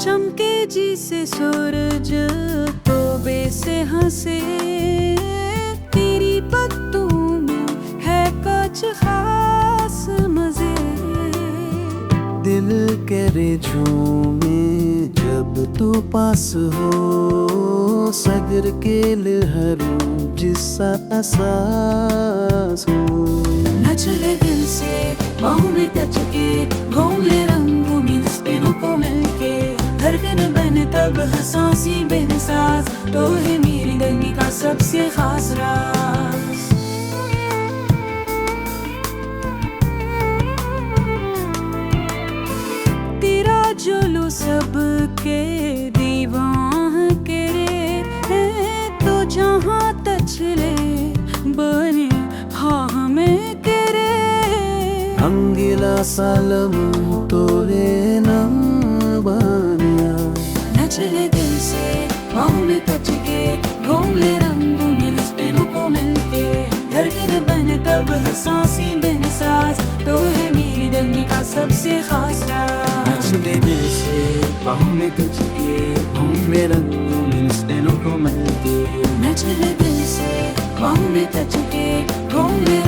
चमके जी से सूरज तोबे से हंसे, तेरी पत्तों में है कुछ खास मजे। दिल करे झूमे जब तू पास हो, सगर के लहरों जिससा एहसास हो। न चले दिल से बाहों में टच के, घूम ले रंगों में दिनों को मिलके। धड़कन बने तब हंसासी बेनिसाज, तो है मेरी जिंदगी का सबसे खास राज। तेरा जुलू सबके दीवान करे है, तो जहाँ तच ले बने हाँ हमें करे। रंगीला सालम तोरे नाम बनिया, न चले दिल से बाहों में टच के, घूम ले रंगों में दिनों को मिलके। धड़कन बने तब हंसासी बेनिसाज, तो है मेरी जिंदगी का सबसे खास राज। नचले दिल से बाहों में टच के, घूम ले रंगों में दिनों को मिलके। न चले दिल से बाहों में टच के, घूम ले